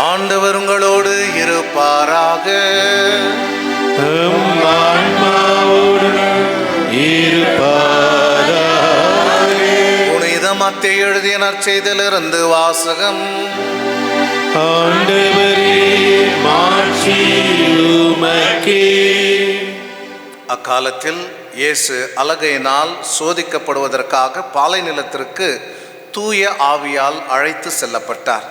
ஆண்டவர் உங்களோடு இருப்பாராக. புனித மத்தேயு எழுதிய நற்செய்தியிலிருந்து வாசகம். அக்காலத்தில் இயேசு அலகையினால் சோதிக்கப்படுவதற்காக பாலை நிலத்திற்கு தூய ஆவியால் அழைத்து செல்லப்பட்டார்.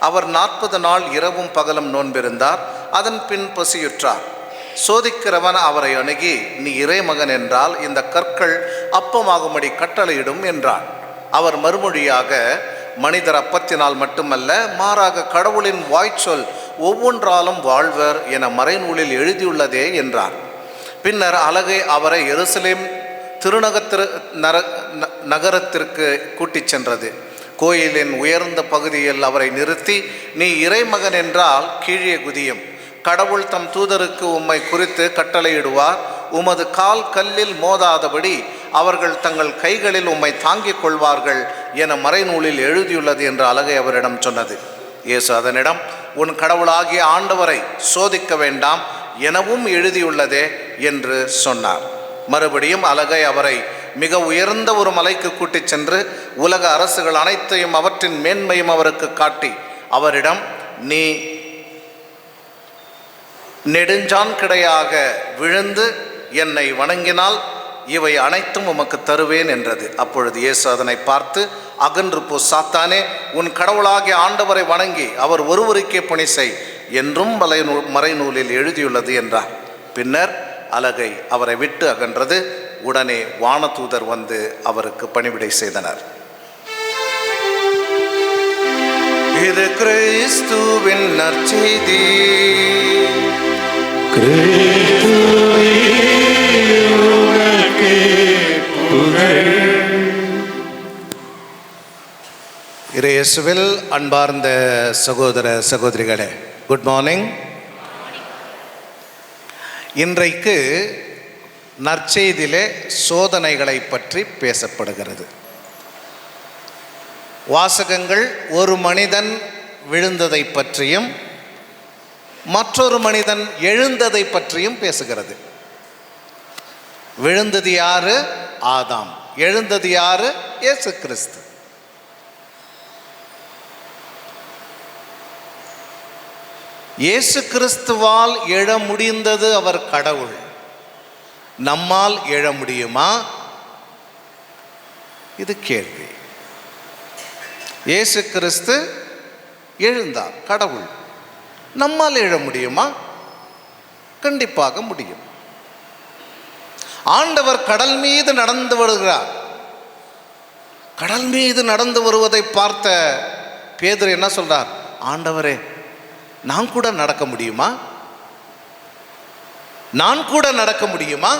அவர் 40 நாள் இரவும் பகலும் நோன்பிருந்தார். அதன் பின் பசியுற்றார். சோதிக்கிறவன் அவரை அணுகி, நீ இறைமகன் என்றால் இந்த கற்கள் அப்பமாகும்படி கட்டளையிடும் என்றார். அவர் மறுமொழியாக, மனிதர் அப்பத்தினால் மட்டுமல்ல, மாறாக கடவுளின் வாய்ச்சொல் ஒவ்வொன்றாலும் வாழ்வர் என மறைநூலில் எழுதியுள்ளதே என்றார். பின்னர் அலகை அவரை எருசலேம் நகரத்திற்கு கூட்டிச் சென்றது. கோயிலின் உயர்ந்த பகுதியில் அவரை நிறுத்தி, நீ இறைமகன் என்றால் கீழே குதியும். கடவுள் தம் தூதருக்கு உம்மை குறித்து கட்டளையிடுவார். உமது கால் கல்லில் மோதாதபடி அவர்கள் தங்கள் கைகளில் உம்மை தாங்கிக் கொள்வார்கள் என மறைநூலில் எழுதியுள்ளது என்று அலகை அவரிடம் சொன்னது. இயேசு அதனிடம், உன் கடவுளாகிய ஆண்டவரை சோதிக்க வேண்டாம் எனவும் எழுதியுள்ளதே என்று சொன்னார். மறுபடியும் அலகை அவரை மிக உயர்ந்த ஒரு மலைக்கு கூட்டிச் சென்று உலக அரசுகள் அனைத்தையும் அவற்றின் மேன்மையும் அவருக்கு காட்டி அவரிடம், நீ நெடுஞ்சான் கிடையாக விழுந்து என்னை வணங்கினால் இவை அனைத்தும் உமக்கு தருவேன் என்றது. அப்பொழுது இயேசு அதனை பார்த்து, அகன்று போ சாத்தானே, உன் கடவுளாகிய ஆண்டவரை வணங்கி அவர் ஒருவருக்கே பணி செய் என்றும் மறைநூலில் எழுதியுள்ளது என்றார். பின்னர் அலகை அவரை விட்டு அகன்றது. உடனே வானதூதர் வந்து அவருக்கு பணிவிடை செய்தனர். இது கிறிஸ்துவின் நற்செய்தி. இயேசுவில் அன்பார்ந்த சகோதர சகோதரிகளே, குட் மார்னிங். இன்றைக்கு நற்செய்தியிலே சோதனைகளை பற்றி பேசப்படுகிறது. வாசகங்கள் ஒரு மனிதன் விழுந்ததை பற்றியும் மற்றொரு மனிதன் எழுந்ததை பற்றியும் பேசுகிறது. விழுந்தது யாரு? ஆதாம். எழுந்தது யாரு? இயேசு கிறிஸ்து. இயேசு கிறிஸ்துவால் எழ முடிந்தது. அவர் கடவுள். நம்மால் எழ முடியுமா? இது கேள்வி. இயேசு கிறிஸ்து எழுந்தார், கடவுள். நம்மால் எழ முடியுமா? கண்டிப்பாக முடியும். ஆண்டவர் கடல் மீது நடந்து வருகிறார். கடல் மீது நடந்து வருவதை பார்த்த பேதுரு என்ன சொல்றார்? ஆண்டவரே, நான் கூட நடக்க முடியுமா? நான் கூட நடக்க முடியுமா?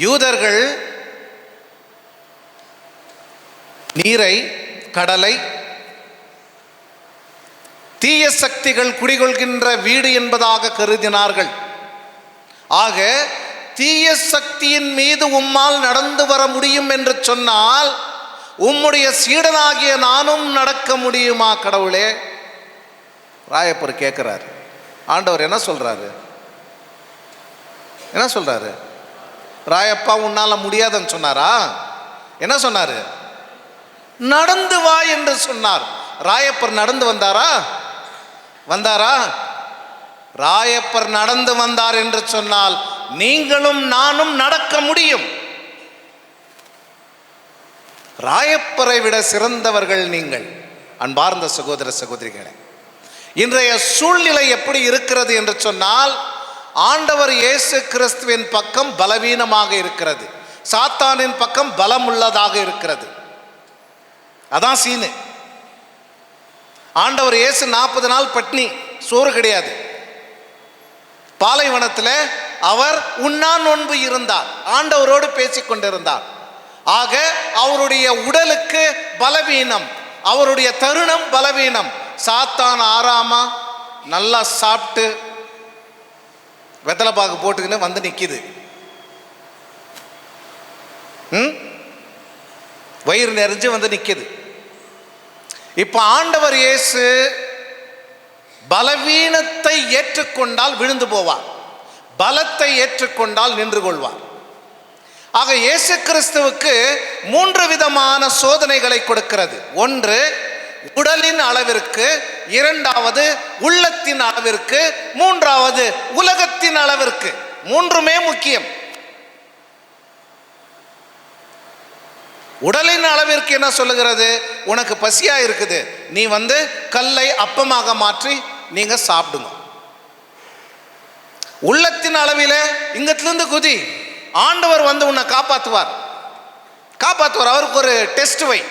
யூதர்கள் நீரை, கடலை தீய சக்திகள் குடிகொள்கின்ற வீடு என்பதாக கருதினார்கள். ஆக தீய சக்தியின் மீது உம்மால் நடந்து வர முடியும் என்று சொன்னால் உம்முடைய சீடனாகிய நானும் நடக்க முடியுமா கடவுளே? ராயப்பர் கேட்கிறார். ஆண்டவர் என்ன சொல்றாரு? என்ன சொல்றாரு? ராயப்பா, உன்னால முடியாதுன்னு சொன்னாரா? என்ன சொன்னாரு? நடந்து வா என்று சொன்னார். ராயப்பர் நடந்து வந்தாரா? வந்தாரா? ராயப்பர் நடந்து வந்தார் என்று சொன்னால் நீங்களும் நானும் நடக்க முடியும். ராயப்பரை விட சிறந்தவர்கள் நீங்கள். அன்பார்ந்த சகோதர சகோதரிகளே, இன்றைய சூழ்நிலை எப்படி இருக்கிறது என்று சொன்னால், ஆண்டவர் இயேசு கிறிஸ்துவின் பக்கம் பலவீனமாக இருக்கிறது, சாத்தானின் பக்கம் பலம் உள்ளதாக இருக்கிறது. அதான் சீனு. ஆண்டவர் இயேசு 40 நாள் பட்னி, சோறு கிடையாது. பாலைவனத்தில் அவர் உண்ணா நோன்பு இருந்தார், ஆண்டவரோடு பேசிக் கொண்டிருந்தார். ஆக அவருடைய உடலுக்கு பலவீனம், அவருடைய தருணம் பலவீனம். சாத்தான் ஆறாமா நல்லா சாப்பிட்டு வெத்தலை பாக்கு போட்டுக்கின்னு வந்து நிற்கிது. வயிறு நிறைஞ்சு வந்து நிற்கிது. இப்போ ஆண்டவர் இயேசு பலவீனத்தை ஏற்றுக்கொண்டால் விழுந்து போவார், பலத்தை ஏற்றுக்கொண்டால் நின்று கொள்வார். ஆக இயேசு கிறிஸ்துவுக்கு 3 விதமான சோதனைகளை கொடுக்கிறது. ஒன்று உடலின் அளவிற்கு, இரண்டாவது உள்ளத்தின் அளவிற்கு, மூன்றாவது உலகத்தின் அளவிற்கு. 3மே முக்கியம். உடலின் அளவிற்கு என்ன சொல்லுகிறது? உனக்கு பசியா இருக்குது, நீ கல்லை அப்பமாக மாற்றி நீங்க சாப்பிடுங்க. உள்ளத்தின் அளவில இங்கத்திலிருந்து குதி, ஆண்டவர் உன்னை காப்பாற்றுவார். அவருக்கு ஒரு டெஸ்ட் வை.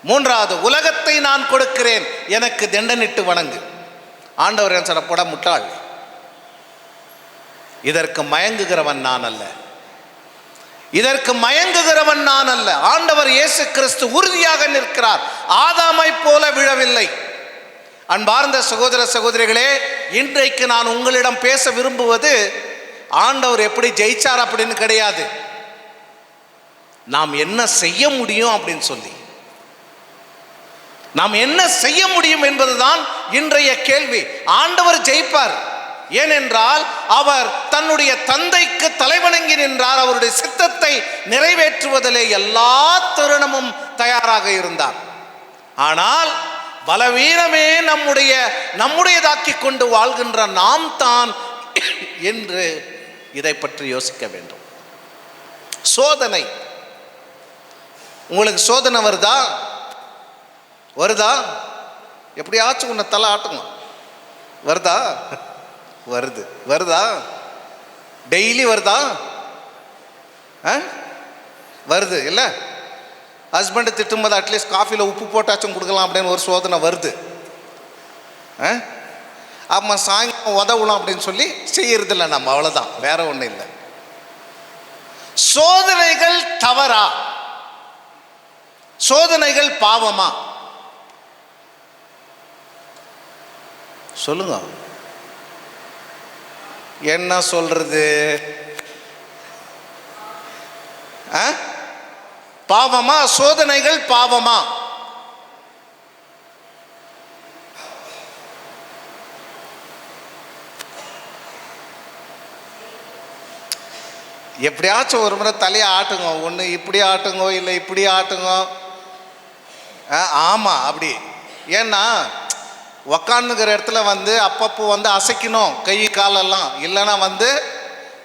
மூன்றாவது, உலகத்தை நான் கொடுக்கிறேன், எனக்கு தண்டனிட்டு வணங்கு. ஆண்டவர் என்ன சொல்ல? போட முட்டாள், இதற்கு மயங்குகிறவன் நான் அல்ல, இதற்கு மயங்குகிறவன் நான் அல்ல. ஆண்டவர் இயேசு கிறிஸ்து உறுதியாக நிற்கிறார், ஆதாமை போல விழவில்லை. அன்பார்ந்த சகோதர சகோதரிகளே, இன்றைக்கு நான் உங்களிடம் பேச விரும்புவது ஆண்டவர் எப்படி ஜெயிச்சார் அப்படின்னு கிடையாது, நாம் என்ன செய்ய முடியும் அப்படின்னு சொல்லி. நாம் என்ன செய்ய முடியும் என்பதுதான் இன்றைய கேள்வி. ஆண்டவர் ஜெயிப்பார், ஏனென்றால் அவர் தன்னுடைய தந்தைக்கு தலைவணங்கி நின்றார், அவருடைய சித்தத்தை நிறைவேற்றுவதிலே எல்லா தருணமும் தயாராக இருந்தார். ஆனால் பலவீனமே நம்முடையதாக்கி கொண்டு வாழ்கின்ற நாம் தான் என்று இதை பற்றி யோசிக்க வேண்டும். சோதனை, உங்களுக்கு சோதனை வருதா? எப்படியாச்சும் உன்னை தலை ஆட்டுங்க. வருதா? டெய்லி வருதா? வருது இல்லை? ஹஸ்பண்டை திட்டும்போது அட்லீஸ்ட் காஃபியில் உப்பு போட்டாச்சும் கொடுக்கலாம் அப்படின்னு ஒரு சோதனை வருது. ஆமா, சாயங்காலம் உதவலாம் அப்படின்னு சொல்லி செய்யறதில்லை நம்ம, அவ்வளோதான், வேற ஒன்றும் இல்லை. சோதனைகள் தவறா? சோதனைகள் பாவமா? சொல்லுங்க, என்ன சொல்றது? பாவமா? சோதனைகள் பாவமா? எப்படியாச்சும் ஒரு முறை தலையை ஆட்டுங்க, ஒன்று இப்படி ஆட்டுங்கோ இல்லை இப்படி ஆட்டுங்க. ஆமாம், அப்படி. ஏன்னா உக்காந்துக்கிற இடத்துல அப்பப்போ அசைக்கணும் கை காலெல்லாம், இல்லைன்னா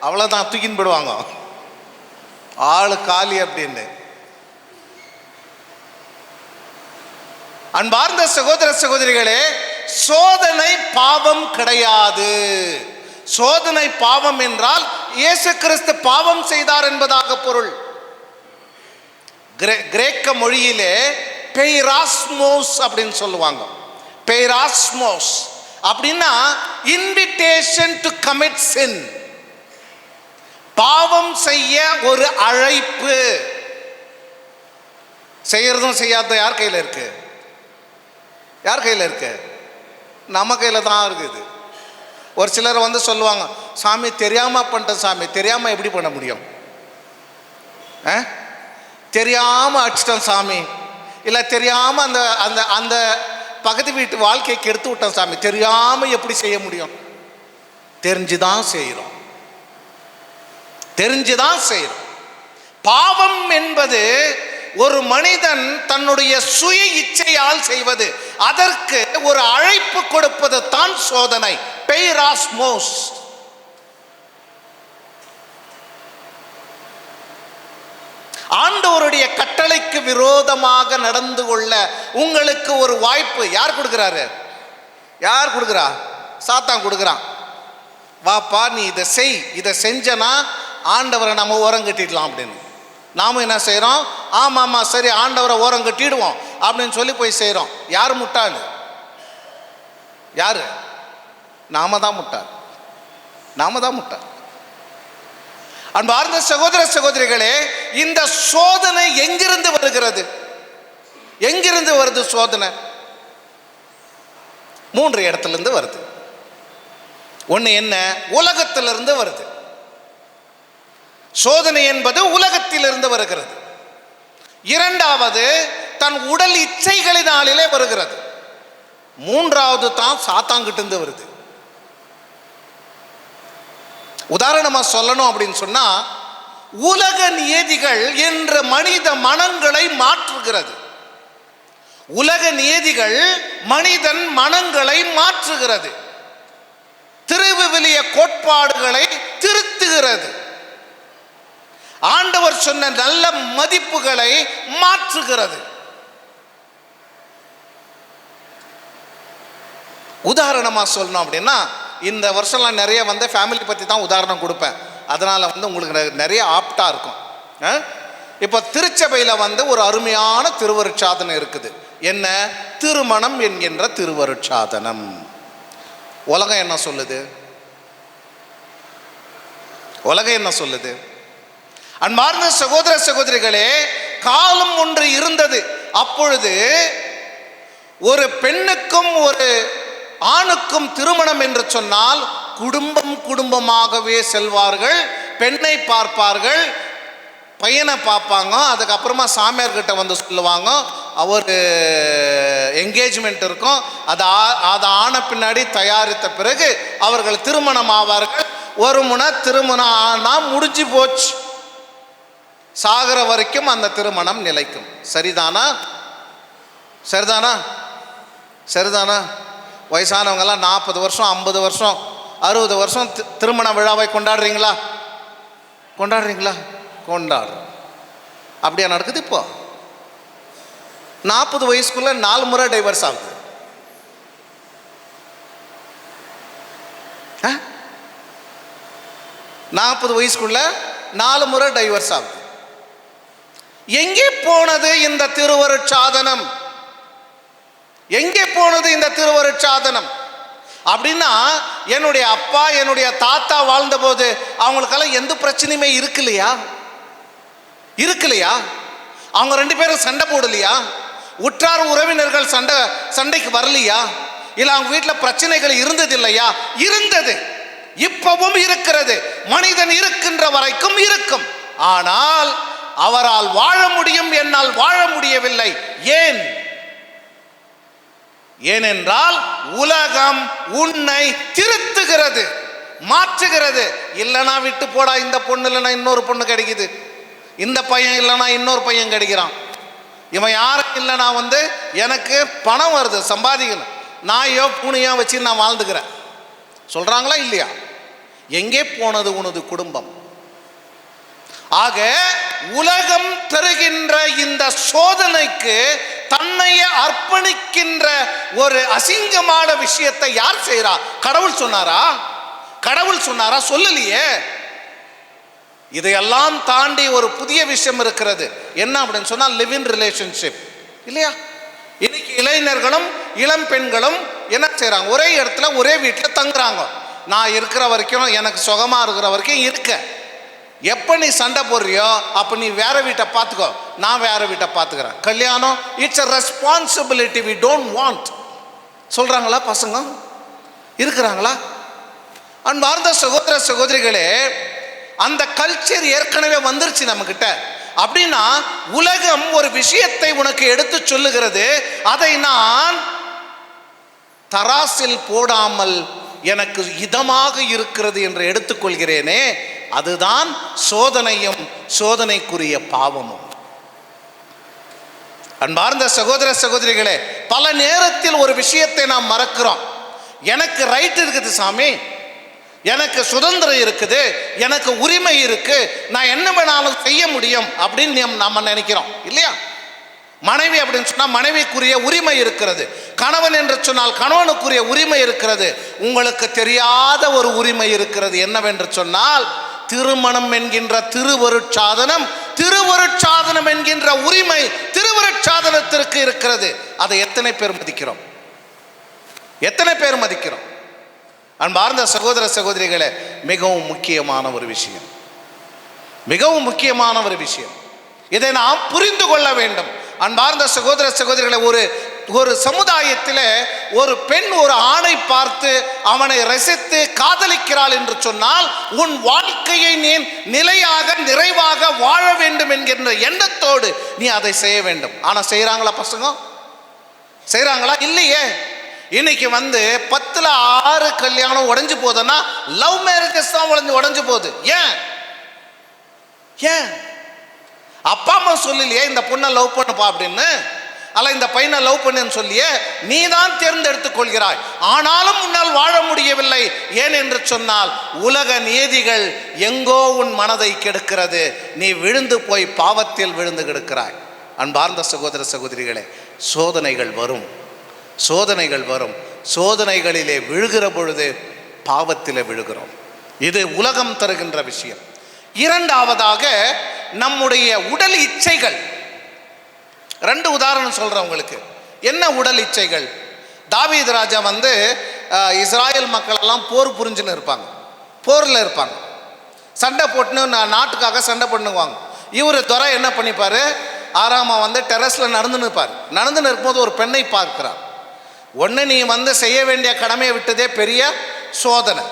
அவ்வளோதான், தூக்கின்னு போடுவாங்க, ஆளு காலி அப்படின்னு. அன்பார்ந்த சகோதர சகோதரிகளே, சோதனை பாவம் கிடையாது. சோதனை பாவம் என்றால் இயேசு கிறிஸ்து பாவம் செய்தார் என்பதாக பொருள். கிரேக்க மொழியிலே பெய்ராஸ்மோஸ் அப்படின்னு சொல்லுவாங்க. பெய்ராஸ்மோஸ் அப்படின்னா இன்விடேஷன் டு கமிட் சின், பாவம் செய்ய ஒரு அழைப்பு. செய்யறதும் செய்யாத யார் கையில் இருக்கு? யார் கையில் இருக்கு? நம்ம கையில் தான் இருக்குது. ஒரு சிலர் சொல்லுவாங்க, சாமி தெரியாம பண்ணிட்டேன், சாமி தெரியாம எப்படி பண்ண முடியும்? தெரியாம அடிச்சிட்டேன் சாமி, இல்லை தெரியாம அந்த அந்த அந்த பக்கத்து வீட்டு வாழ்க்கைக்கு எடுத்து விட்டேன் சாமி, தெரியாம எப்படி செய்ய முடியும்? தெரிஞ்சுதான் செய்யறோம், தெரிஞ்சுதான் செய்யறோம். பாவம் என்பது ஒரு மனிதன் தன்னுடைய சுய இச்சையால் செய்வது, அதற்கு ஒரு அழைப்பு கொடுப்பது தான் சோதனை, பெய்ராஸ்மோஸ். ஆண்டவருடைய கட்டளைக்கு விரோதமாக நடந்து கொள்ள உங்களுக்கு ஒரு வாய்ப்பு யார் கொடுக்கிறாரு? யார் கொடுக்கிறா? சாத்தான் கொடுக்கிறான். வாப்பா நீ இதை செய், இதை செஞ்சனா ஆண்டவரை நம்ம ஓரம் கட்டிடலாம் அப்படின்னு. நாம என்ன செய்யறோம்? ஆமாமா சரி ஆண்டவரை ஓரம் கட்டிடுவோம் அப்படின்னு சொல்லி போய் செய்யறோம். யார் முட்டாள்? யாரு? நாம தான் முட்டாள், நாம தான் முட்டாள். அன்பார்ந்த சகோதர சகோதரிகளே, இந்த சோதனை எங்கிருந்து வருகிறது? எங்கிருந்து வருது சோதனை? 3 இடத்திலிருந்து வருது. ஒன்று என்ன? உலகத்திலிருந்து வருது. சோதனை என்பது உலகத்திலிருந்து வருகிறது. இரண்டாவது தன் உடல் இச்சைகளினாலே வருகிறது. மூன்றாவது தான் சாத்தாங்கிட்ட இருந்து வருது. உதாரணமா சொல்லணும் அப்படின்னு சொன்னா, உலக நியதிகள் என்ற மனித மனங்களை மாற்றுகிறது. உலக நியதிகள் மனிதன் மனங்களை மாற்றுகிறது. திருவிவிலிய கோட்பாடுகளை திருத்துகிறது. ஆண்டவர் சொன்ன நல்ல மதிப்புகளை மாற்றுகிறது. உதாரணமா சொல்லணும் அப்படின்னா, இந்த வருஷம்லாம் நிறைய ஃபேமிலி பற்றி தான் உதாரணம் கொடுப்பேன். அதனால் உங்களுக்கு நிறைய ஆப்டாக இருக்கும். இப்போ திருச்சபையில் ஒரு அருமையான திருவருட்சாதனம் இருக்குது. என்ன? திருமணம் என்கின்ற திருவருட்சாதனம். உலகம் என்ன சொல்லுது? உலகம் என்ன சொல்லுது? அன்பார்ந்த சகோதர சகோதரிகளே, காலம் ஒன்று இருந்தது. அப்பொழுது ஒரு பெண்ணுக்கும் ஒரு ஆணுக்கும் திருமணம் என்று சொன்னால் குடும்பம் குடும்பமாகவே செல்வார்கள். பெண்ணை பார்ப்பார்கள், பையனை பார்ப்பாங்க. அதுக்கப்புறமா சாமியார்கிட்ட சொல்லுவாங்க, அவர் என்கேஜ்மெண்ட் இருக்கும். அது ஆன பின்னாடி தயாரித்த பிறகு அவர்கள் திருமணம் ஆவார்கள். ஒரு முறை திருமணம் ஆனால் முடிஞ்சு போச்சு. சாகர வரைக்கும் அந்த திருமணம் நிலைக்கும். சரிதானா? சரிதானா? சரிதானா? வயசானவங்கெல்லாம் 40 வருஷம், 50 வருஷம், 60 வருஷம் திருமண விழாவை கொண்டாடுறீங்களா? கொண்டாடுறீங்களா? கொண்டாடுறோம். அப்படியா நடக்குது? இப்போ 40 வயசுக்குள்ள 4 முறை டைவர்ஸ் ஆகுது. 40 வயசுக்குள்ள 4 முறை டைவர்ஸ் ஆகுது. எங்கே போனது இந்த திருவருட்சாதனம்? எங்கே போனது இந்த திருவருட்சாதனம்? அப்படின்னா, என்னுடைய அப்பா என்னுடைய தாத்தா வாழ்ந்த போது அவங்களுக்கெல்லாம் எந்த பிரச்சனையுமே இருக்குல்லையா? இருக்குல்லையா? அவங்க 2 பேரும் சண்டை போடலையா? உற்றார் உறவினர்கள் சண்டைக்கு வரலையா? இல்லை அவங்க வீட்டில் பிரச்சனைகள் இருந்தது இல்லையா? இருந்தது. இப்பவும் இருக்கிறது. மனிதன் இருக்கின்ற வரைக்கும் இருக்கும். ஆனால் அவரால் வாழ முடியும், என்னால் வாழ முடியவில்லை. ஏன்? ஏனென்றால் உலகம் உன்னை திருத்துகிறது, மாற்றுகிறது. இல்லைனா விட்டு போடா, இந்த பொண்ணு இல்லைனா இன்னொரு பொண்ணு கிடைக்குது, இந்த பையன் இல்லைனா இன்னொரு பையன் கிடைக்கிறான், இவன் யாரும் இல்லைனா எனக்கு பணம் வருது, சம்பாதிக்கணும், நாயோ பூனையோ வச்சு நான் வாழ்ந்துக்கிறேன் சொல்றாங்களா இல்லையா? எங்கே போனது உனது குடும்பம்? ஆக உலகம் தருகின்ற இந்த சோதனைக்கு தன்னை அர்ப்பணிக்கின்ற ஒரு அசிங்கமான விஷயத்தை யார் செய்றா? கடவுள் சொன்னாரா? கடவுள் சொன்னாரா? சொல்லலையே. இதையெல்லாம் தாண்டி ஒரு புதிய விஷயம் இருக்கிறது. என்ன அப்படின்னு சொன்னா, லிவ் இன் ரிலேஷன்ஷிப் இல்லையா? இன்னைக்கு இளைஞர்களும் இளம் பெண்களும் என்ன செய்றாங்க? ஒரே இடத்துல ஒரே வீட்டில் தங்குறாங்க. நான் இருக்கிற வரைக்கும், எனக்கு சுகமா இருக்கிற வரைக்கும் இருக்க. எப்போ நீ சண்டை போடுறியோ அப்போ நீ வேற வீட்டை பார்த்துக்கோ, நான் வேற வீட்டை பார்த்துக்கிறேன். கல்யாணம் it's a responsibility, we don't want சொல்றாங்களா? பசங்க இருக்கிறாங்களா? அன்பார்ந்த சகோதர சகோதரிகளே, அந்த கல்ச்சர் ஏற்கனவே வந்துருச்சு நம்ம கிட்ட. அப்படின்னா உலகம் ஒரு விஷயத்தை உனக்கு எடுத்து சொல்லுகிறது, அதை நான் தராசில் போடாமல் எனக்கு இதமாக இருக்கிறது என்று எடுத்துக்கொள்கிறேனே, அதுதான் சோதனையும் சோதனைக்குரிய பாவமும். அன்பார்ந்த சகோதர சகோதரிகளே, பல நேரத்தில் ஒரு விஷயத்தை நாம் மறக்கிறோம். எனக்கு ரைட் இருக்குது சாமி, எனக்கு சுதந்திரம் இருக்குது, எனக்கு உரிமை இருக்கு, நான் என்ன வேணாலும் செய்ய முடியும் அப்படின்னு நம்ம நினைக்கிறோம் இல்லையா? மனைவி அப்படின்னு சொன்னால் மனைவிக்குரிய உரிமை இருக்கிறது, கணவன் என்று சொன்னால் கணவனுக்குரிய உரிமை இருக்கிறது. உங்களுக்கு தெரியாத ஒரு உரிமை இருக்கிறது. என்னவென்று சொன்னால், திருமணம் என்கின்ற திருவருட்சாதனம், திருவருட்சாதனம் என்கின்ற உரிமை திருவருட்சாதனத்திற்கு இருக்கிறது. அதை எத்தனை பேர் மதிக்கிறோம்? எத்தனை பேர் மதிக்கிறோம்? அன்பார்ந்த சகோதர சகோதரிகளே, மிகவும் முக்கியமான ஒரு விஷயம், மிகவும் முக்கியமான ஒரு விஷயம். இதை நாம் புரிந்து கொள்ள வேண்டும். அன்பார்ந்த சகோதர சகோதரிகளை, ஒரு சமுதாயத்தில் ஒரு பெண் ஒரு ஆணை பார்த்து அவனை ரசித்து காதலிக்கிறாள் என்று சொன்னால், உன் வாழ்க்கையை நீ நிலையாக நிறைவாக வாழ வேண்டும் என்கின்ற எண்ணத்தோடு நீ அதை செய்ய வேண்டும். ஆனால் செய்கிறாங்களா பசங்க? செய்கிறாங்களா? இல்லையே. இன்னைக்கு 10ல் 6 கல்யாணம் உடைஞ்சு போகுதுன்னா லவ் மேரேஜஸ் தான் உடைஞ்சு போகுது. ஏன்? அப்பா அம்மா சொல்லலையே இந்த பொண்ணை லவ் பண்ணப்பா அப்படின்னு, அல்ல இந்த பையனை லவ் பண்ணுன்னு சொல்லியே நீ தான் தேர்ந்தெடுத்துக் கொள்கிறாய். ஆனாலும் உன்னால் வாழ முடியவில்லை. ஏன் என்று சொன்னால் உலக நியதிகள் எங்கோ உன் மனதை கெடுக்கிறது. நீ விழுந்து போய் பாவத்தில் விழுந்து கிடக்கிறாய். அன்பார்ந்த சகோதர சகோதரிகளே, சோதனைகள் வரும். சோதனைகளிலே விழுகிற பொழுது பாவத்திலே விழுகிறோம். இது உலகம் தருகின்ற விஷயம். இரண்டாவதாக நம்முடைய உடல் இச்சைகள். 2 உதாரணம் சொல்றேன் உங்களுக்கு. என்ன உடல் இச்சைகள்? தாவீது ராஜா இஸ்ராயல் மக்கள் எல்லாம் போர் புரிஞ்சுன்னு இருப்பாங்க, போரில் இருப்பாங்க, சண்டை போட்டுன்னு நாட்டுக்காக சண்டை பண்ணுவாங்க. இவர் துரை என்ன பண்ணிப்பாரு, ஆறாமா டெரஸில் நடந்துன்னு இருப்பார். நடந்துன்னு இருக்கும்போது ஒரு பெண்ணை பார்க்கிறார். ஒன்று நீ செய்ய வேண்டிய கடமையை விட்டதே பெரிய சோதனை.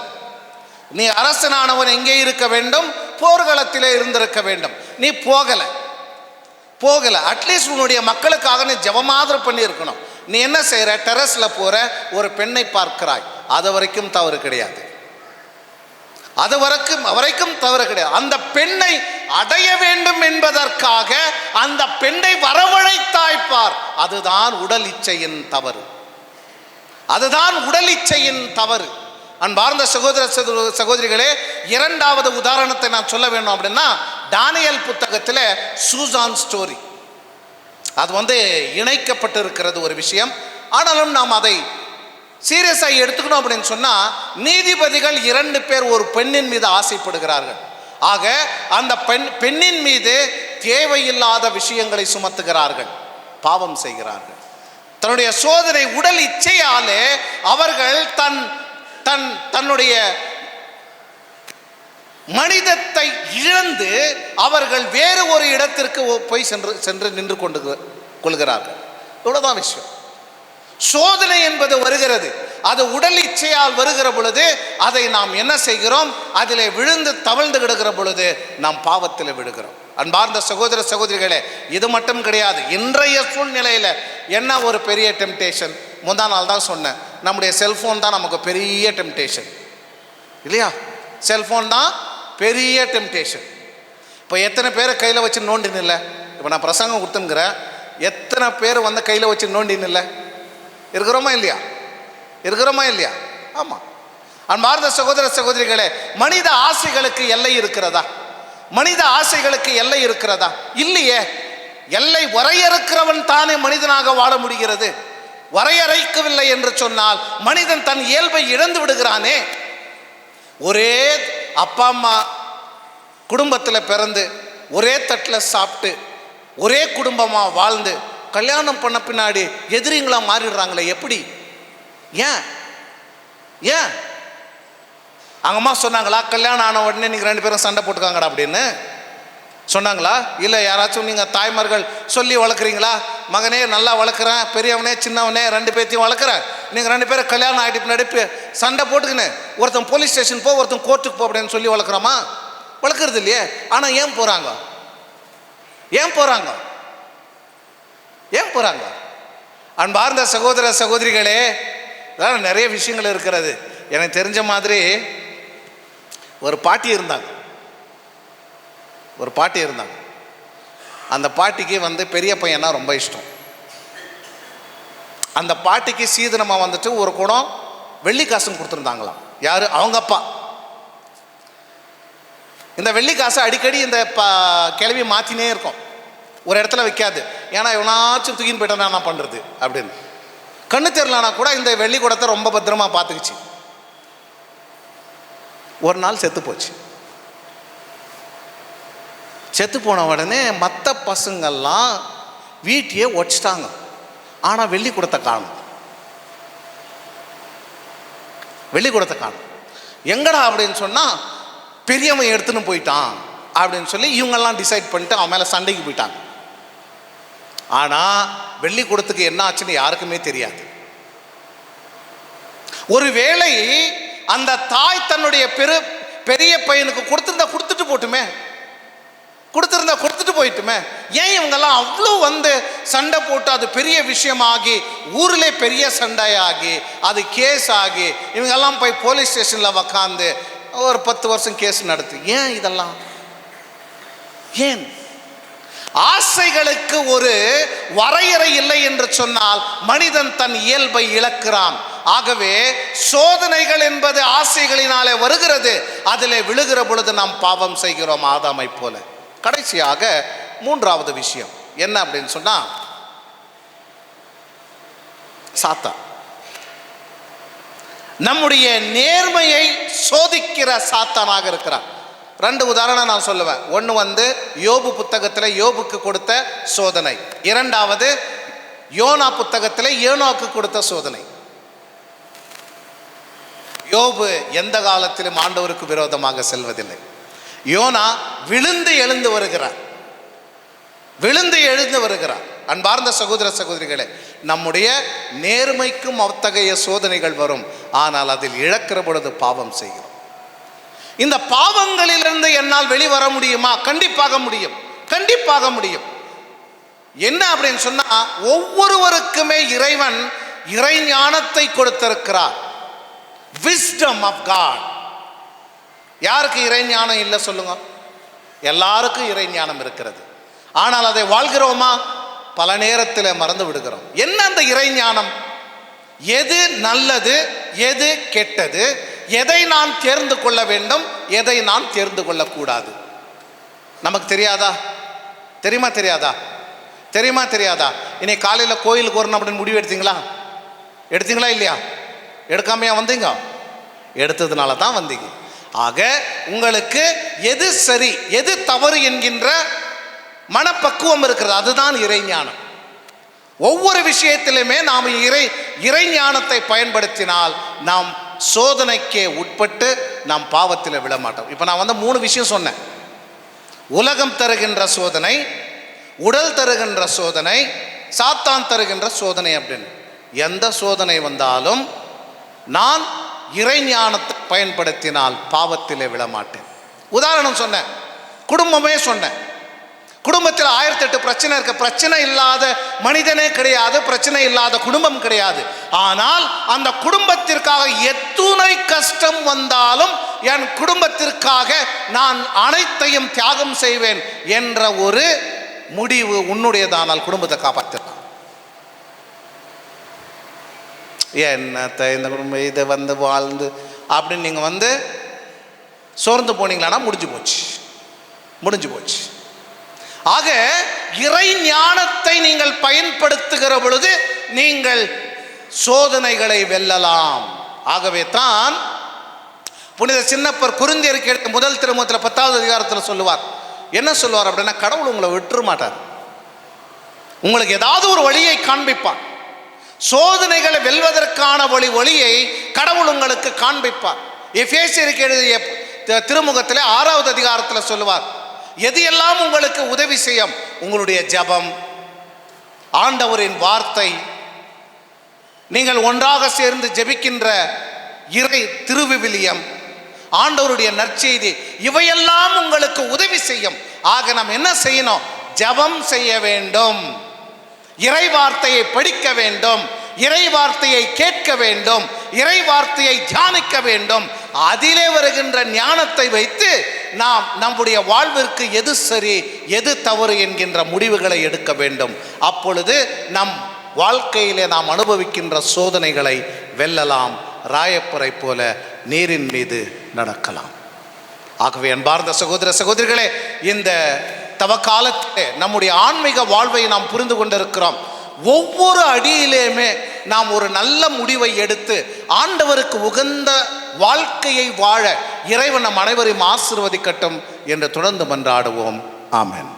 நீ அரசனானவன் எங்கே இருக்க வேண்டும்? போர்க்களத்திலே இருந்திருக்க வேண்டும். நீ போகலை. அட்லீஸ்ட் உன்னுடைய மக்களுக்காக நீ ஜெபமாதிரி பண்ணி இருக்கணும். நீ என்ன செய்கிற? டெரஸில் போகிற, ஒரு பெண்ணை பார்க்கிறாய். அது வரைக்கும் தவறு கிடையாது. அந்த பெண்ணை அடைய வேண்டும் என்பதற்காக அந்த பெண்ணை வரவழைத்தாய்ப்பார். அதுதான் உடல் இச்சையின் தவறு. அன்பார்ந்த சகோதர சகோதரிகளே, இரண்டாவது உதாரணத்தை நான் சொல்ல வேண்டும் அப்படின்னா, தானியேல் புத்தகத்தில் சூசான் ஸ்டோரி. அது இணைக்கப்பட்டு இருக்கிறது ஒரு விஷயம். ஆனாலும் நாம் அதை சீரியஸாக எடுத்துக்கணும் அப்படின்னு சொன்னால், நீதிபதிகள் 2 பேர் ஒரு பெண்ணின் மீது ஆசைப்படுகிறார்கள். ஆக அந்த பெண்ணின் மீது தேவையில்லாத விஷயங்களை சுமத்துகிறார்கள், பாவம் செய்கிறார்கள். தன்னுடைய சோதனை உடல் இச்சையாலே அவர்கள் தன்னுடைய மனிதத்தை இழந்து அவர்கள் வேறு ஒரு இடத்திற்கு போய் சென்று நின்று கொள்கிறார்கள். இவ்வளவுதான் விஷயம். சோதனை என்பது வருகிறது, அது உடல் இச்சையால் வருகிற பொழுது அதை நாம் என்ன செய்கிறோம்? அதிலே விழுந்து தவழ்ந்து கிடக்கிற பொழுது நாம் பாவத்தில் விழுகிறோம். அன்பார்ந்த சகோதர சகோதரிகளே, இது மட்டும் கிடையாது. இன்றைய சூழ்நிலையில் என்ன ஒரு பெரிய டெம்டேஷன்? முந்தா நாள் தான் சொன்னேன், நம்முடைய செல்ஃபோன் தான் நமக்கு பெரிய டெம்டேஷன் இல்லையா? செல்ஃபோன் தான் பெரிய டெம்டேஷன். இப்போ எத்தனை பேரை கையில் வச்சு நோண்டின்னு இல்லை? இப்போ நான் பிரசங்கம் கொடுத்துங்கிறேன், எத்தனை பேர் கையில் வச்சு நோண்டின்னு இல்லை? இருக்கிறோமா இல்லையா? ஆமாம். அன்பார்ந்த சகோதர சகோதரிகளே, மனித ஆசைகளுக்கு எல்லை இருக்கிறதா? இல்லையே. எல்லை வரையறுக்கிறவன் தானே மனிதனாக வாழ முடிகிறது. வரையறைக்கவில்லை என்று சொன்னால் மனிதன் தன் இயல்பை இழந்து விடுகிறானே. ஒரே அப்பா அம்மா குடும்பத்தில் பிறந்து, ஒரே தட்டில் சாப்பிட்டு, ஒரே குடும்பமாக வாழ்ந்து, கல்யாணம் பண்ண பின்னாடி எதிரிங்களாக மாறிடுறாங்களே, எப்படி? ஏன்? அங்கம்மா சொன்னாங்களா கல்யாணம் ஆன உடனே நீங்கள் 2 பேரும் சண்டை போட்டுக்காங்கடா அப்படின்னு சொன்னாங்களா? இல்லை யாராச்சும் நீங்கள் தாய்மார்கள் சொல்லி வளர்க்குறீங்களா? மகனே நல்லா வளர்க்குறேன், பெரியவனே சின்னவனே 2 பேர்த்தையும் வளர்க்குறேன், நீங்கள் 2 பேரும் கல்யாணம் ஆகிட்டு பின்னாடி சண்டை போட்டுக்கின்னு ஒருத்தன் போலீஸ் ஸ்டேஷன் போ, ஒருத்தன் கோர்ட்டுக்கு போ அப்படின்னு சொல்லி வளர்க்குறோமா? வளர்க்குறது இல்லையே. ஆனால் ஏன் போகிறாங்க? அன்பார்ந்த சகோதர சகோதரிகளே, இதெல்லாம் நிறைய விஷயங்கள் இருக்கிறது. எனக்கு தெரிஞ்ச மாதிரி ஒரு பாட்டி இருந்தாங்க. அந்த பாட்டிக்கு பெரிய பையனா ரொம்ப இஷ்டம். அந்த பாட்டிக்கு சீதனமாக ஒரு குடம் வெள்ளி காசுன்னு கொடுத்துருந்தாங்களாம். யாரு? அவங்க அப்பா. இந்த வெள்ளி காசை அடிக்கடி இந்த கிளவி மாற்றினே இருக்கும், ஒரு இடத்துல வைக்காது. ஏன்னா எவனாச்சும் தூக்கின்னு போயிட்டா நான் பண்ணுறது அப்படின்னு. கண்ணு தெரியலனா கூட இந்த வெள்ளி குடத்தை ரொம்ப பத்திரமா பார்த்துக்குச்சு. ஒரு நாள் செத்து போச்சு. செத்து போன உடனே மற்ற பசங்கள்லாம் வீட்டையே ஒடிச்சிட்டாங்க. ஆனால் வெள்ளி குடத்தை காணும். எங்கடா அப்படின்னு சொன்னால், பெரியவன் எடுத்துன்னு போயிட்டான் அப்படின்னு சொல்லி இவங்கெல்லாம் டிசைட் பண்ணிட்டு அவன் மேலே சண்டைக்கு போயிட்டாங்க. ஆனால் வெள்ளி குடத்துக்கு என்ன ஆச்சுன்னு யாருக்குமே தெரியாது. ஒருவேளை அந்த தாய் தன்னுடைய பெரிய பையனுக்கு கொடுத்துட்டு போட்டுமே, கொடுத்துருந்தா கொடுத்துட்டு போயிட்டுமே. ஏன் இவங்கெல்லாம் அவ்வளோ சண்டை போட்டு அது பெரிய விஷயமாகி ஊரில் பெரிய சண்டையாகி அது கேஸ் ஆகி இவங்கெல்லாம் போய் போலீஸ் ஸ்டேஷனில் உக்காந்து ஒரு 10 வருஷம் கேஸ் நடத்து? ஏன் இதெல்லாம்? ஏன்? ஆசைகளுக்கு ஒரு வரையறை இல்லை என்று சொன்னால் மனிதன் தன் இயல்பை இழக்கிறான். ஆகவே சோதனைகள் என்பது ஆசைகளினாலே வருகிறது. அதிலே விழுகிற பொழுது நாம் பாவம் செய்கிறோம், ஆதாமை போல. கடைசியாக 3வது விஷயம் என்ன அப்படின்னு சொன்னா, சாத்தான் நம்முடைய நேர்மையை சோதிக்கிற சாத்தானாக இருக்கிறான். 2 உதாரணம் நான் சொல்லுவேன். ஒன்று யோபு புத்தகத்தில் யோபுக்கு கொடுத்த சோதனை, 2வது யோனா புத்தகத்தில் யோனாவுக்கு கொடுத்த சோதனை. யோபு எந்த காலத்திலும் ஆண்டவருக்கு விரோதமாக செல்வதில்லை. யோனா விழுந்து எழுந்து வருகிறார், விழுந்து எழுந்து வருகிறார். அன்பார்ந்த சகோதர சகோதரிகளே, நம்முடைய நேர்மைக்கும் அத்தகைய சோதனைகள் வரும். ஆனால் அதில் இழக்கிற பொழுது பாவம் செய்கிறோம். இந்த பாவங்களிலிருந்து என்னால் வெளிவர முடியுமா? கண்டிப்பாக முடியும், கண்டிப்பாக முடியும். என்ன அப்படின்னு சொன்னா, ஒவ்வொருவருக்குமே இறைவன் இறை ஞானத்தை கொடுத்திருக்கிறார். Wisdom of God. யாருக்கு இறை ஞானம் இல்லை சொல்லுங்க? எல்லாருக்கும் இறை ஞானம் இருக்கிறது. ஆனால் அதை வாழ்கிறோமா? பல நேரத்தில் மறந்து விடுகிறோம். என்ன அந்த இறை ஞானம்? எது நல்லது, எது கெட்டது, எதை நான் தேர்ந்து கொள்ள வேண்டும், எதை நான் தேர்ந்து கொள்ளக்கூடாது நமக்கு தெரியாதா? தெரியுமா தெரியாதா? தெரியுமா தெரியாதா? இன்னைக்கு காலையில் கோயிலுக்கு வரணும் அப்படின்னு முடிவு எடுத்தீங்களா? எடுத்தீங்களா இல்லையா? எடுக்காமையா வந்தீங்க? எடுத்ததுனால தான் வந்தீங்க. ஆக உங்களுக்கு எது சரி எது தவறு என்கின்ற மனப்பக்குவம் இருக்கிறது. அதுதான் இறைஞானம். ஒவ்வொரு விஷயத்திலுமே நாம் இறை ஞானத்தை பயன்படுத்தினால் நாம் சோதனைக்கே உட்பட்டு நாம் பாவத்தில் விழமாட்டோம். இப்போ நான் 3 விஷயம் சொன்னேன். உலகம் தருகின்ற சோதனை, உடல் தருகின்ற சோதனை, சாத்தான் தருகின்ற சோதனை அப்படின்னு. எந்த சோதனை வந்தாலும் நான் இறை ஞானத்தை பயன்படுத்தினால் பாவத்திலே விழமாட்டேன். உதாரணம் சொன்னேன், குடும்பமே சொன்னேன். குடும்பத்தில் 1008 பிரச்சனை இருக்க. பிரச்சனை இல்லாத மனிதனே கிடையாது, பிரச்சனை இல்லாத குடும்பம் கிடையாது. ஆனால் அந்த குடும்பத்திற்காக எத்துணை கஷ்டம் வந்தாலும் என் குடும்பத்திற்காக நான் அனைத்தையும் தியாகம் செய்வேன் என்ற ஒரு முடிவு உன்னுடையதானால் குடும்பத்தை காப்பாற்றலாம். என்னத்தை இந்த குடும்பம் இதை வாழ்ந்து அப்படின்னு நீங்கள் சோர்ந்து போனீங்களான்னா முடிஞ்சு போச்சு, முடிஞ்சு போச்சு. ஆக இறை ஞானத்தை நீங்கள் பயன்படுத்துகிற பொழுது நீங்கள் சோதனைகளை வெல்லலாம். ஆகவே தான் புனித சின்னப்பர் கொரிந்தியருக்கு எழுதிய முதல் திருமுகத்தில் 10வது அதிகாரத்தில் சொல்லுவார். என்ன சொல்லுவார் அப்படின்னா, கடவுள் உங்களை விட்டுற மாட்டார், உங்களுக்கு ஏதாவது ஒரு வழியை காண்பிப்பார். சோதனைகளை வெல்வதற்கான வழியை கடவுள் உங்களுக்கு காண்பிப்பார். எபேசியருக்கு எழுதிய திருமுகத்தில் 6வது அதிகாரத்தில் சொல்லுவார், எது எல்லாம் உங்களுக்கு உதவி செய்யும், உங்களுடைய ஜெபம், ஆண்டவரின் வார்த்தை, நீங்கள் ஒன்றாக சேர்ந்து ஜெபிக்கின்ற இறை திருவிவிலியம், ஆண்டவருடைய நற்செய்தி, இவையெல்லாம் உங்களுக்கு உதவி செய்யும். ஆக நாம் என்ன செய்யணும்? ஜெபம் செய்ய வேண்டும், இறை வார்த்தையை படிக்க வேண்டும், இறை வார்த்தையை கேட்க வேண்டும், இறை வார்த்தையை தியானிக்க வேண்டும். அதிலே வருகின்ற ஞானத்தை வைத்து நாம் நம்முடைய வாழ்விற்கு எது சரி எது தவறு என்கின்ற முடிவுகளை எடுக்க வேண்டும். அப்பொழுது நம் வாழ்க்கையிலே நாம் அனுபவிக்கின்ற சோதனைகளை வெல்லலாம். ராயப்பரை போல நீரின் மீது நடக்கலாம். ஆகவே அன்பார்ந்த சகோதர சகோதரிகளே, இந்த தவக்காலத்திலே நம்முடைய ஆன்மீக வாழ்வை நாம் புரிந்து கொண்டிருக்கிறோம். ஒவ்வொரு அடியிலேயுமே நாம் ஒரு நல்ல முடிவை எடுத்து ஆண்டவருக்கு உகந்த வாழ்க்கையை வாழ இறைவன் நம் அனைவரையும் ஆசீர்வதிக்கட்டும் என்று தொடர்ந்து மன்றாடுவோம். ஆமென்.